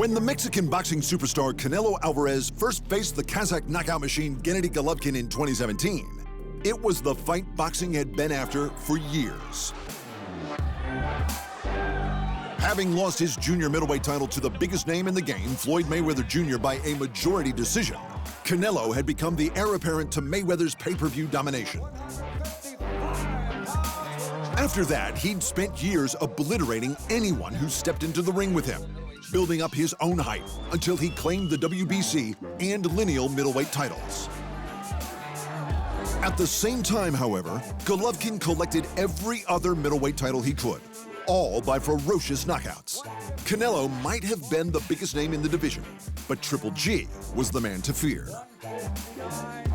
When the Mexican boxing superstar Canelo Alvarez first faced the Kazak knockout machine Gennady Golovkin in 2017, it was the fight boxing had been after for years. Having lost his junior middleweight title to the biggest name in the game, Floyd Mayweather Jr., by a majority decision, Canelo had become the heir apparent to Mayweather's pay-per-view domination. After that, he'd spent years obliterating anyone who stepped into the ring with him, building up his own hype until he claimed the WBC and lineal middleweight titles. At the same time, however, Golovkin collected every other middleweight title he could, all by ferocious knockouts. Canelo might have been the biggest name in the division, but Triple G was the man to fear.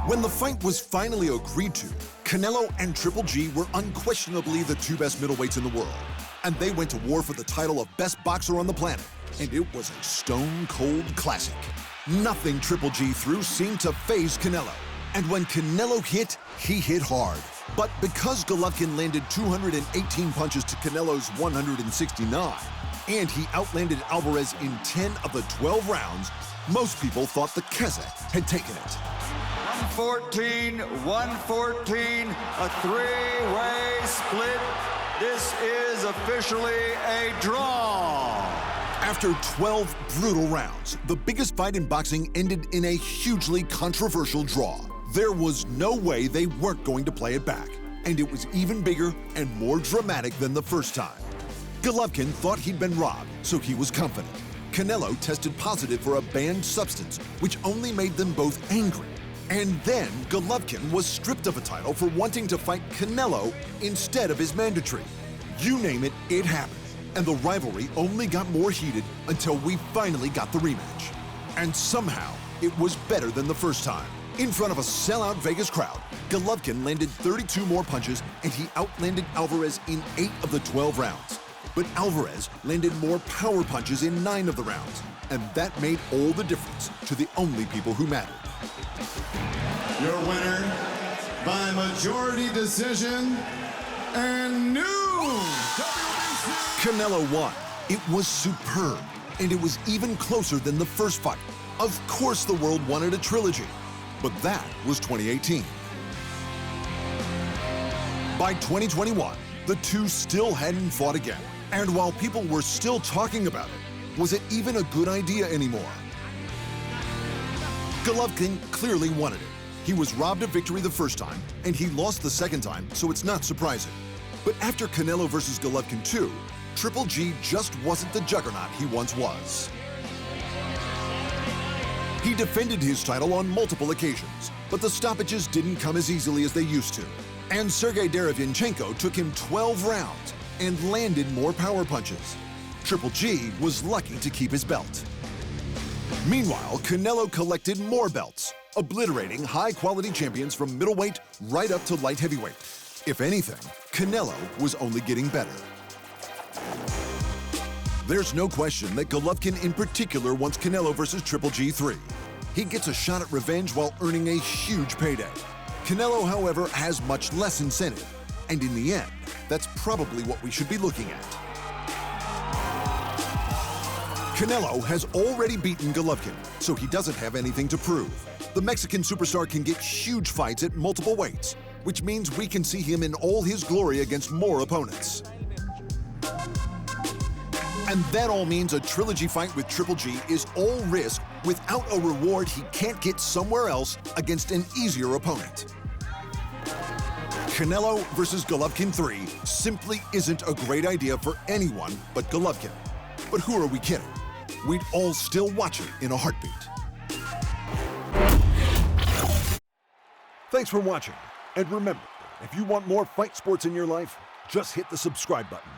When the fight was finally agreed to, Canelo and Triple G were unquestionably the two best middleweights in the world, and they went to war for the title of best boxer on the planet, and it was a stone-cold classic. Nothing Triple G threw seemed to faze Canelo, and when Canelo hit, he hit hard. But because Golovkin landed 218 punches to Canelo's 169, and he outlanded Alvarez in 10 of the 12 rounds, most people thought the Kazak had taken it. 114, 114, a three-way split. This is officially a draw. After 12 brutal rounds, the biggest fight in boxing ended in a hugely controversial draw. There was no way they weren't going to play it back, and it was even bigger and more dramatic than the first time. Golovkin thought he'd been robbed, so he was confident. Canelo tested positive for a banned substance, which only made them both angry. And then Golovkin was stripped of a title for wanting to fight Canelo instead of his mandatory. You name it, it happened. And the rivalry only got more heated until we finally got the rematch. And somehow, it was better than the first time. In front of a sellout Vegas crowd, Golovkin landed 32 more punches and he outlanded Alvarez in 8 of the 12 rounds. But Alvarez landed more power punches in 9 of the rounds, and that made all the difference to the only people who mattered. Your winner by majority decision and new WBC. Canelo won. It was superb, and it was even closer than the first fight. Of course the world wanted a trilogy, but that was 2018. By 2021, the two still hadn't fought again. And while people were still talking about it, was it even a good idea anymore? Golovkin clearly wanted it. He was robbed of victory the first time, and he lost the second time, so it's not surprising. But after Canelo versus Golovkin 2, Triple G just wasn't the juggernaut he once was. He defended his title on multiple occasions, but the stoppages didn't come as easily as they used to. And Sergey Derevyanchenko took him 12 rounds and landed more power punches. Triple G was lucky to keep his belt. Meanwhile, Canelo collected more belts, obliterating high-quality champions from middleweight right up to light heavyweight. If anything, Canelo was only getting better. There's no question that Golovkin in particular wants Canelo versus Triple G 3. He gets a shot at revenge while earning a huge payday. Canelo, however, has much less incentive, and in the end, that's probably what we should be looking at. Canelo has already beaten Golovkin, so he doesn't have anything to prove. The Mexican superstar can get huge fights at multiple weights, which means we can see him in all his glory against more opponents. And that all means a trilogy fight with Triple G is all risk without a reward he can't get somewhere else against an easier opponent. Canelo versus Golovkin 3 simply isn't a great idea for anyone but Golovkin. But who are we kidding? We'd all still watch it in a heartbeat. Thanks for watching. And remember, if you want more fight sports in your life, just hit the subscribe button.